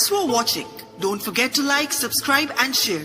Thanks for watching. Don't forget to like, subscribe and share.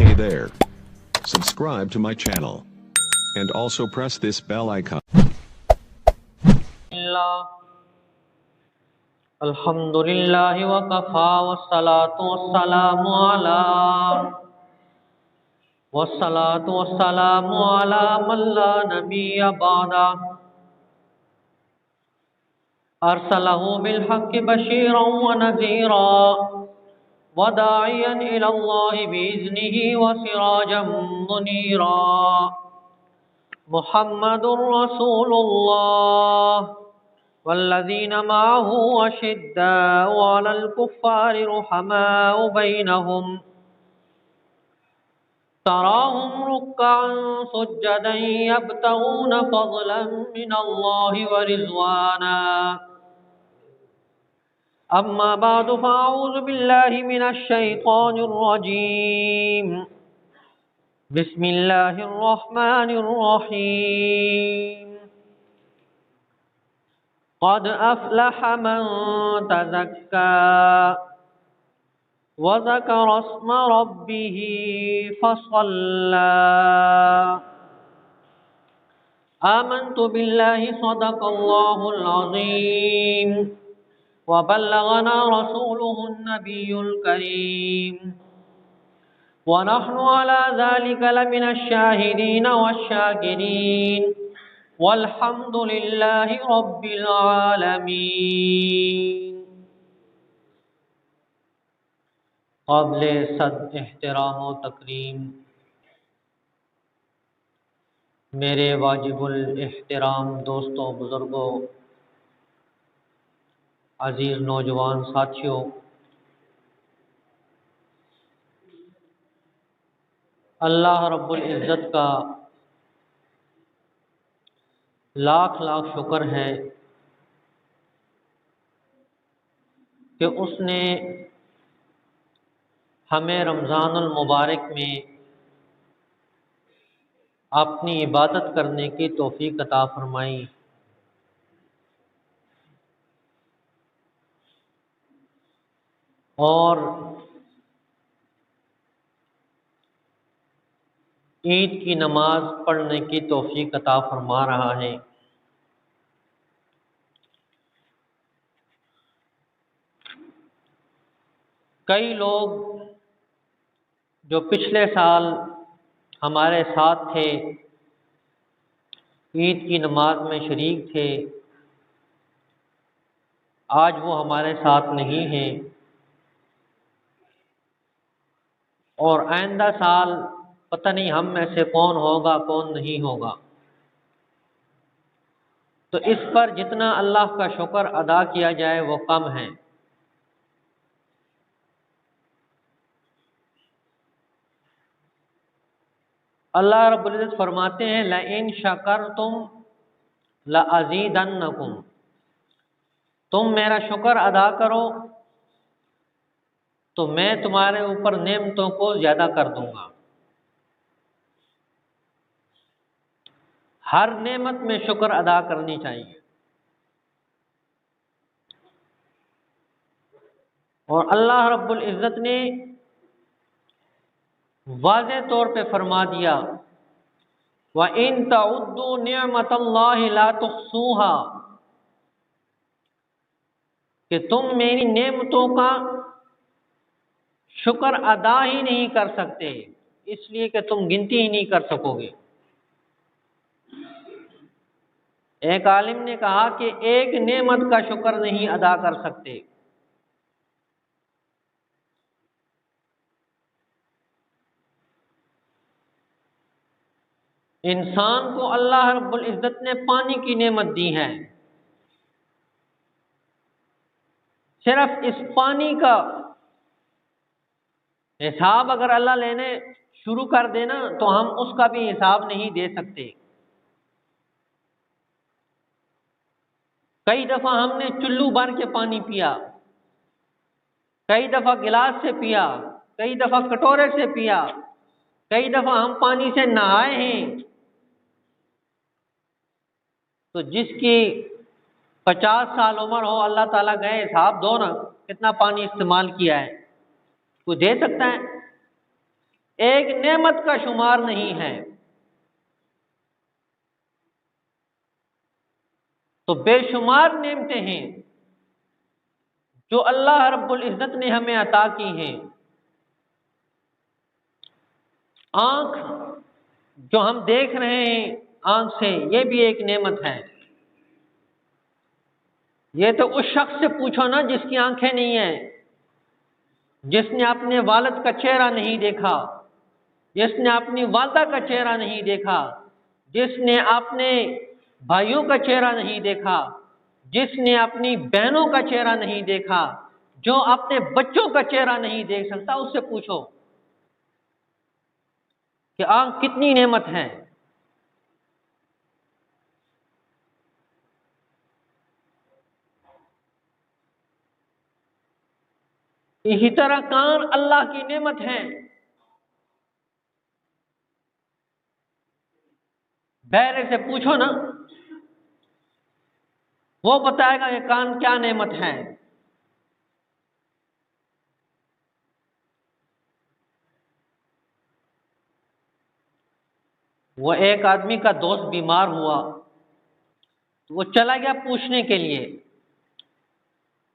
Hey there. Subscribe to my channel. And also press this bell icon. Alhamdulillah wa kafa wa salatu wa salamu ala man la nabiyya ba'da arsalahu bil haqqi bashiran wa nadhira wa da'iyan ila Allah bi iznihi wa sirajan munira Muhammadur Rasulullah والذين معه أشداء على الكفار رحماء بينهم تراهم ركعا سجدا يبتغون فضلا من الله ورضوانا أما بعد فأعوذ بالله من الشيطان الرجيم بسم الله الرحمن الرحيم قد أفلح من تزكى وذكر اسم ربه فصلى آمنت بالله صدق الله العظيم وبلغنا رسوله النبي الكريم ونحن على ذلك لمن الشاهدين والشاكرين والحمد للہ رب العالمین۔ قابل صد احترام و تکریم میرے واجب الاحترام دوستوں، بزرگوں، عزیز نوجوان ساتھیوں، اللہ رب العزت کا لاکھ لاکھ شکر ہے کہ اس نے ہمیں رمضان المبارک میں اپنی عبادت کرنے کی توفیق عطا فرمائی، اور عید کی نماز پڑھنے کی توفیق عطا فرما رہا ہے۔ کئی لوگ جو پچھلے سال ہمارے ساتھ تھے، عید کی نماز میں شریک تھے، آج وہ ہمارے ساتھ نہیں ہیں، اور آئندہ سال پتہ نہیں ہم میں سے کون ہوگا کون نہیں ہوگا۔ تو اس پر جتنا اللہ کا شکر ادا کیا جائے وہ کم ہے۔ اللہ رب العزت فرماتے ہیں لَإِن شَكَرْتُمْ لَأَزِيدَنَّكُمْ، تم میرا شکر ادا کرو تو میں تمہارے اوپر نعمتوں کو زیادہ کر دوں گا۔ ہر نعمت میں شکر ادا کرنی چاہیے، اور اللہ رب العزت نے واضح طور پہ فرما دیا وَإِن تَعُدُّوا نِعْمَةَ اللَّهِ لَا تُحْصُوهَا، کہ تم میری نعمتوں کا شکر ادا ہی نہیں کر سکتے، اس لیے کہ تم گنتی ہی نہیں کر سکو گے۔ ایک عالم نے کہا کہ ایک نعمت کا شکر نہیں ادا کر سکتے۔ انسان کو اللہ رب العزت نے پانی کی نعمت دی ہے، صرف اس پانی کا حساب اگر اللہ لینے شروع کر دینا تو ہم اس کا بھی حساب نہیں دے سکتے۔ کئی دفعہ ہم نے چلو بھر کے پانی پیا، کئی دفعہ گلاس سے پیا، کئی دفعہ کٹورے سے پیا، کئی دفعہ ہم پانی سے نہائے ہیں، تو جس کی 50 سال عمر ہو، اللہ تعالیٰ گئے حساب دو نا کتنا پانی استعمال کیا ہے، کوئی دے سکتا ہے؟ ایک نعمت کا شمار نہیں ہے۔ تو بے شمار نعمتیں ہیں جو اللہ رب العزت نے ہمیں عطا کی ہیں۔ آنکھ جو ہم دیکھ رہے ہیں آنکھ سے، یہ بھی ایک نعمت ہے۔ یہ تو اس شخص سے پوچھو نا جس کی آنکھیں نہیں ہیں، جس نے اپنے والد کا چہرہ نہیں دیکھا، جس نے اپنی والدہ کا چہرہ نہیں دیکھا، جس نے اپنے بھائیوں کا چہرہ نہیں دیکھا، جس نے اپنی بہنوں کا چہرہ نہیں دیکھا، جو اپنے بچوں کا چہرہ نہیں دیکھ سکتا، اس سے پوچھو کہ آنکھ کتنی نعمت ہے۔ اسی طرح کان اللہ کی نعمت ہے۔ بہرے سے پوچھو نا، وہ بتائے گا یہ کان کیا نعمت ہے۔ وہ ایک آدمی کا دوست بیمار ہوا تو وہ چلا گیا پوچھنے کے لیے،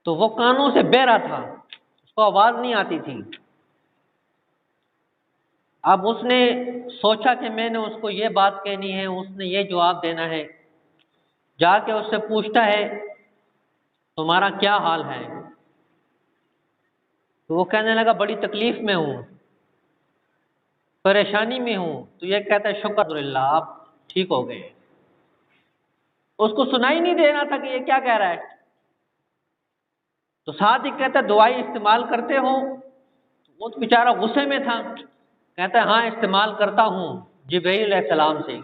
تو وہ کانوں سے بہرا تھا، اس کو آواز نہیں آتی تھی۔ اب اس نے سوچا کہ میں نے اس کو یہ بات کہنی ہے، اس نے یہ جواب دینا ہے، جا کے اس سے پوچھتا ہے تمہارا کیا حال ہے؟ تو وہ کہنے لگا بڑی تکلیف میں ہوں، پریشانی میں ہوں۔ تو یہ کہتا ہے شکر اللہ آپ ٹھیک ہو گئے۔ اس کو سنائی نہیں دے رہا تھا کہ یہ کیا کہہ رہا ہے، تو ساتھ ہی کہتا ہے دوائی استعمال کرتے ہو؟ وہ تو بیچارہ غصے میں تھا، کہتا ہے ہاں استعمال کرتا ہوں، جبرائیل علیہ السلام سے،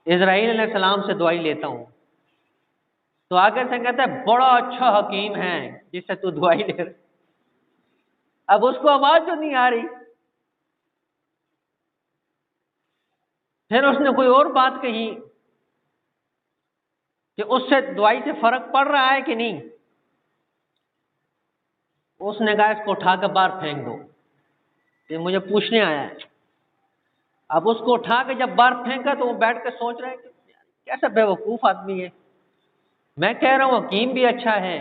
اسرائیل علیہ السلام سے دوائی لیتا ہوں۔ تو آگے سے کہتا ہے بڑا اچھا حکیم ہے جس سے تو دوائی لے رہا۔ اب اس کو آواز جو نہیں آ رہی، پھر اس نے کوئی اور بات کہی کہ اس سے دوائی سے فرق پڑ رہا ہے کہ نہیں؟ اس نے کہا اس کو اٹھا کے باہر پھینک دو، یہ مجھے پوچھنے آیا ہے۔ اب اس کو اٹھا کے جب باہر پھینکا تو وہ بیٹھ کے سوچ رہے ہیں کہ کیسا بے وقوف آدمی ہے، میں کہہ رہا ہوں حکیم بھی اچھا ہے،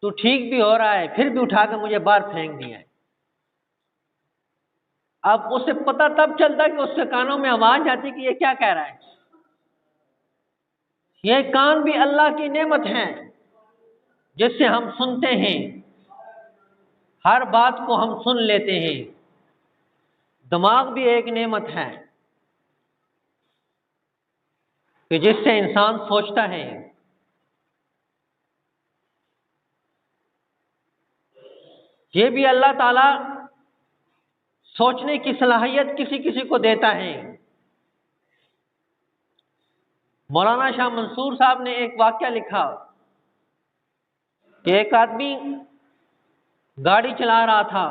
تو ٹھیک بھی ہو رہا ہے، پھر بھی اٹھا کے مجھے باہر پھینک دیا ہے۔ اب اسے پتہ تب چلتا کہ اس کے کانوں میں آواز آتی کہ یہ کیا کہہ رہا ہے۔ یہ کان بھی اللہ کی نعمت ہے جس سے ہم سنتے ہیں، ہر بات کو ہم سن لیتے ہیں۔ دماغ بھی ایک نعمت ہے کہ جس سے انسان سوچتا ہے۔ یہ بھی اللہ تعالیٰ سوچنے کی صلاحیت کسی کسی کو دیتا ہے۔ مولانا شاہ منصور صاحب نے ایک واقعہ لکھا کہ ایک آدمی گاڑی چلا رہا تھا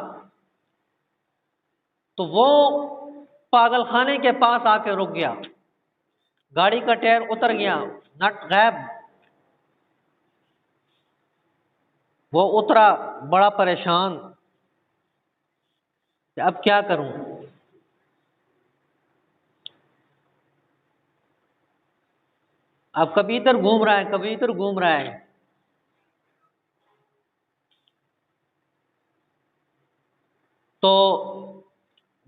تو وہ پاگل خانے کے پاس آ کے رک گیا، گاڑی کا ٹائر اتر گیا، نٹ غائب۔ وہ اترا بڑا پریشان کہ اب کیا کروں۔ اب کبھی ادھر گھوم رہا ہے، کبھی ادھر گھوم رہا ہے۔ تو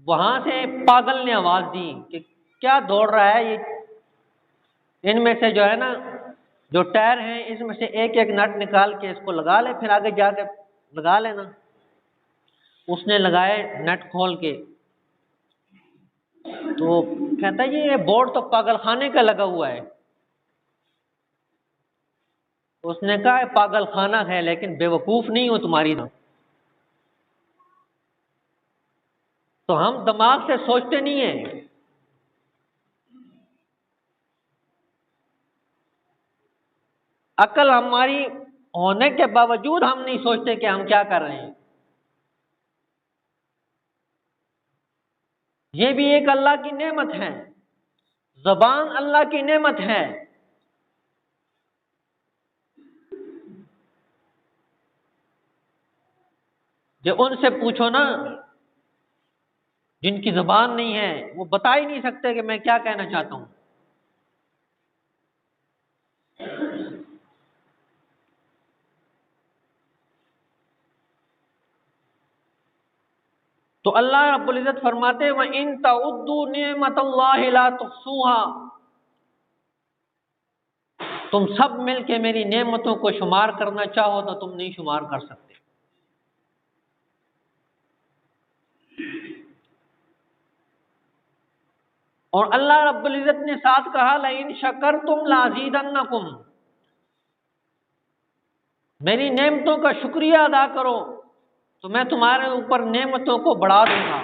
وہاں سے پاگل نے آواز دی کہ کیا دوڑ رہا ہے، یہ ان میں سے جو ہے نا جو ٹائر ہیں اس میں سے ایک ایک نٹ نکال کے اس کو لگا لے، پھر آگے جا کے لگا لینا۔ اس نے لگائے نٹ کھول کے، تو کہتا ہے یہ بورڈ تو پاگل خانے کا لگا ہوا ہے۔ اس نے کہا پاگل خانہ ہے لیکن بے وقوف نہیں ہو تمہاری طرح۔ تو ہم دماغ سے سوچتے نہیں ہیں، عقل ہماری ہونے کے باوجود ہم نہیں سوچتے کہ ہم کیا کر رہے ہیں۔ یہ بھی ایک اللہ کی نعمت ہے۔ زبان اللہ کی نعمت ہے. جو ان سے پوچھو نا جن کی زبان نہیں ہے، وہ بتا ہی نہیں سکتے کہ میں کیا کہنا چاہتا ہوں. تو اللہ رب العزت فرماتے ہیں وَإِن تَعُدُّوا نِعْمَتَ اللَّهِ لَا تُحْصُوهَا، تم سب مل کے میری نعمتوں کو شمار کرنا چاہو تو تم نہیں شمار کر سکتے. اور اللہ رب العزت نے ساتھ کہا لَإِن شَكَرْتُمْ لَأَزِيدَنَّكُمْ، میری نعمتوں کا شکریہ ادا کرو تو میں تمہارے اوپر نعمتوں کو بڑھا دوں گا.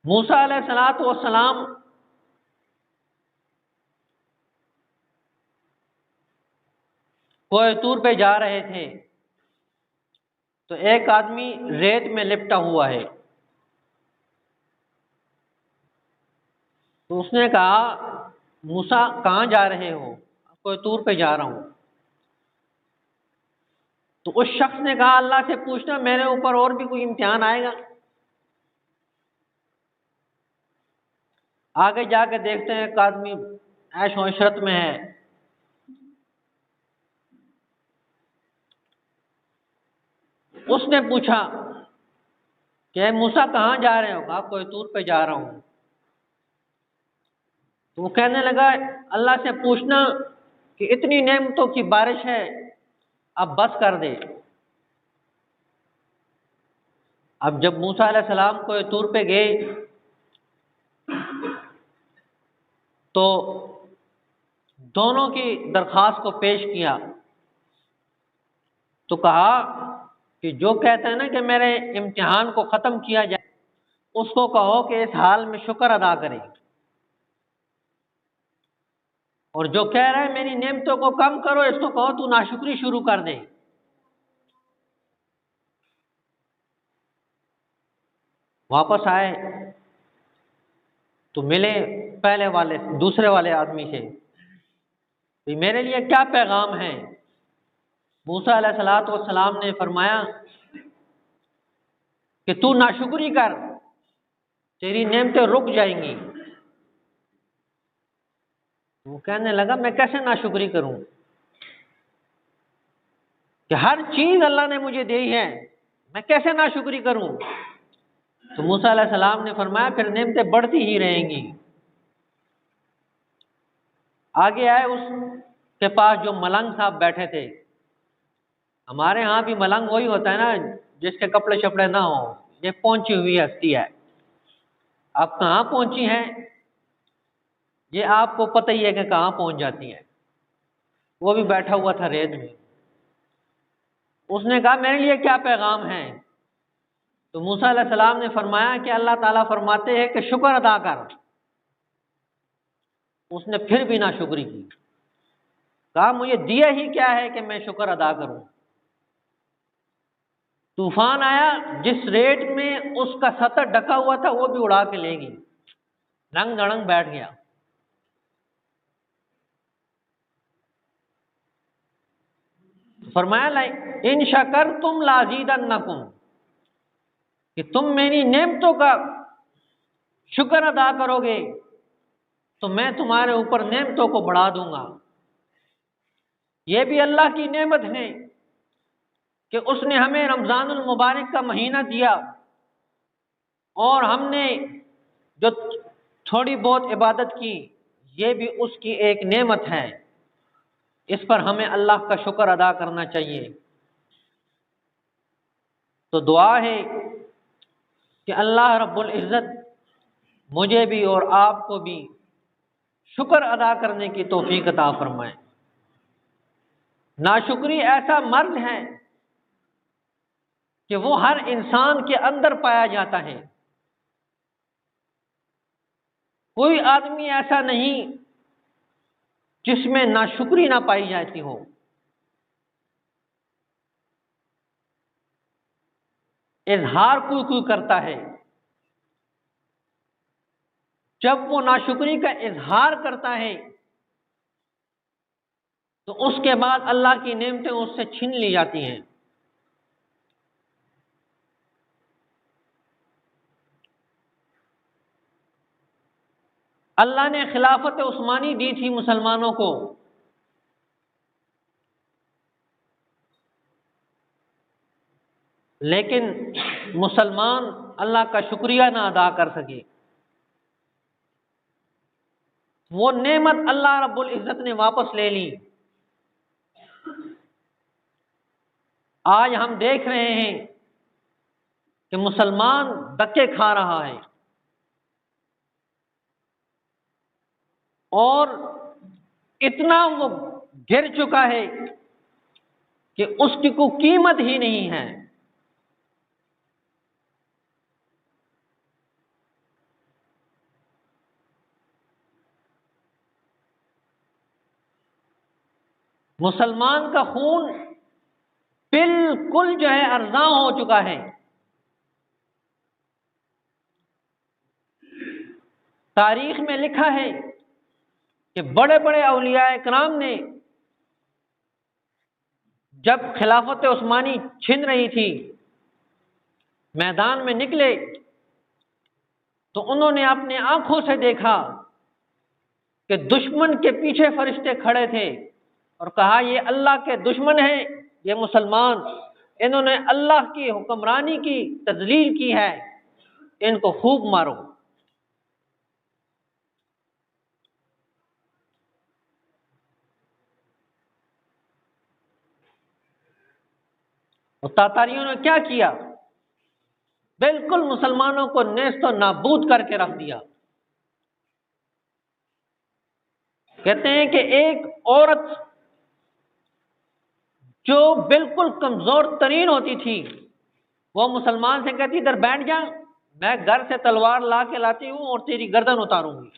موسیٰ علیہ السلام کوہ طور پہ جا رہے تھے تو ایک آدمی ریت میں لپٹا ہوا ہے. تو اس نے کہا موسیٰ کہاں جا رہے ہو؟ کوہ طور پہ جا رہا ہوں. تو اس شخص نے کہا اللہ سے پوچھنا میرے اوپر اور بھی کوئی امتحان آئے گا. آگے جا کے دیکھتے ہیں ایک آدمی عیش و عشرت میں ہے. اس نے پوچھا کہ موسیٰ کہاں جا رہے ہو؟ کہا کوہ طور پہ جا رہا ہوں. تو وہ کہنے لگا اللہ سے پوچھنا کہ اتنی نعمتوں کی بارش ہے اب بس کر دے. اب جب موسیٰ علیہ السلام کوہ طور پہ گئے تو دونوں کی درخواست کو پیش کیا تو کہا کہ جو کہتے ہیں نا کہ میرے امتحان کو ختم کیا جائے اس کو کہو کہ اس حال میں شکر ادا کرے، اور جو کہہ رہے ہیں میری نعمتوں کو کم کرو اس کو کہو تو ناشکری شروع کر دے. واپس آئے تو ملے پہلے والے دوسرے والے آدمی سے کہ میرے لیے کیا پیغام ہے؟ موسیٰ علیہ السلام نے فرمایا کہ تو ناشکری کر تیری نعمتیں رک جائیں گی. وہ کہنے لگا میں کیسے ناشکری کروں کہ ہر چیز اللہ نے مجھے دی ہے، میں کیسے ناشکری کروں؟ تو موسیٰ علیہ السلام نے فرمایا پھر نعمتیں بڑھتی ہی رہیں گی. آگے آئے اس کے پاس جو ملنگ صاحب بیٹھے تھے. ہمارے ہاں بھی ملنگ وہی ہوتا ہے نا جس کے کپڑے شپڑے نہ ہوں، یہ پہنچی ہوئی ہستی ہے. اب کہاں پہنچی ہیں یہ آپ کو پتہ ہی ہے کہ کہاں پہنچ جاتی ہیں. وہ بھی بیٹھا ہوا تھا ریت میں. اس نے کہا میرے لیے کیا پیغام ہے؟ تو موسیٰ علیہ السلام نے فرمایا کہ اللہ تعالیٰ فرماتے ہیں کہ شکر ادا کر. اس نے پھر بھی ناشکری کی. کہا مجھے دیا ہی کیا ہے کہ میں شکر ادا کروں؟ طوفان آیا، جس ریت میں اس کا سطح ڈھکا ہوا تھا وہ بھی اڑا کے لے گئی، رنگ دڑنگ بیٹھ گیا. فرمایا ان شکرتم لازیدنکم، کہ تم میری نعمتوں کا شکر ادا کرو گے تو میں تمہارے اوپر نعمتوں کو بڑھا دوں گا. یہ بھی اللہ کی نعمت ہے کہ اس نے ہمیں رمضان المبارک کا مہینہ دیا اور ہم نے جو تھوڑی بہت عبادت کی یہ بھی اس کی ایک نعمت ہے. اس پر ہمیں اللہ کا شکر ادا کرنا چاہیے. تو دعا ہے کہ اللہ رب العزت مجھے بھی اور آپ کو بھی شکر ادا کرنے کی توفیق عطا فرمائے. ناشکری ایسا مرض ہے کہ وہ ہر انسان کے اندر پایا جاتا ہے. کوئی آدمی ایسا نہیں جس میں ناشکری نہ پائی جاتی ہو. اظہار کوئی کوئی کرتا ہے، جب وہ ناشکری کا اظہار کرتا ہے تو اس کے بعد اللہ کی نعمتیں اس سے چھین لی جاتی ہیں۔ اللہ نے خلافت عثمانی دی تھی مسلمانوں کو، لیکن مسلمان اللہ کا شکریہ نہ ادا کر سکے۔ وہ نعمت اللہ رب العزت نے واپس لے لی۔ آج ہم دیکھ رہے ہیں کہ مسلمان دھکے کھا رہا ہے اور اتنا وہ گر چکا ہے کہ اس کی کوئی قیمت ہی نہیں ہے۔ مسلمان کا خون بالکل جو ہے ارزاں ہو چکا ہے۔ تاریخ میں لکھا ہے کہ بڑے بڑے اولیاء کرام نے جب خلافت عثمانی چھن رہی تھی، میدان میں نکلے تو انہوں نے اپنے آنکھوں سے دیکھا کہ دشمن کے پیچھے فرشتے کھڑے تھے اور کہا یہ اللہ کے دشمن ہیں، یہ مسلمان، انہوں نے اللہ کی حکمرانی کی تذلیل کی ہے، ان کو خوب مارو۔ اور تاتاریوں نے کیا کیا؟ بالکل مسلمانوں کو نیست و نابود کر کے رکھ دیا۔ کہتے ہیں کہ ایک عورت جو بالکل کمزور ترین ہوتی تھی، وہ مسلمان سے کہتی ادھر بیٹھ جا، میں گھر سے تلوار لا کے لاتی ہوں اور تیری گردن اتاروں گی۔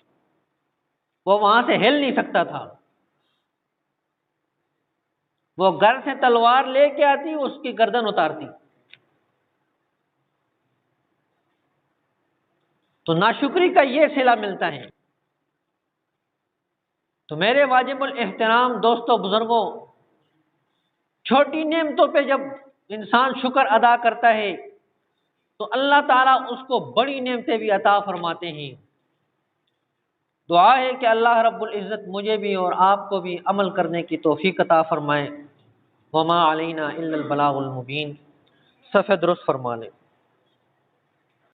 وہ وہاں سے ہل نہیں سکتا تھا، وہ گھر سے تلوار لے کے آتی، اس کی گردن اتارتی۔ تو ناشکری کا یہ صلہ ملتا ہے۔ تو میرے واجب الاحترام دوستوں بزرگوں، چھوٹی نعمتوں پہ جب انسان شکر ادا کرتا ہے تو اللہ تعالیٰ اس کو بڑی نعمتیں بھی عطا فرماتے ہیں۔ دعا ہے کہ اللہ رب العزت مجھے بھی اور آپ کو بھی عمل کرنے کی توفیق عطا فرمائے۔ وما علینا الا البلاغ المبین۔ صفحہ درست فرما لیں۔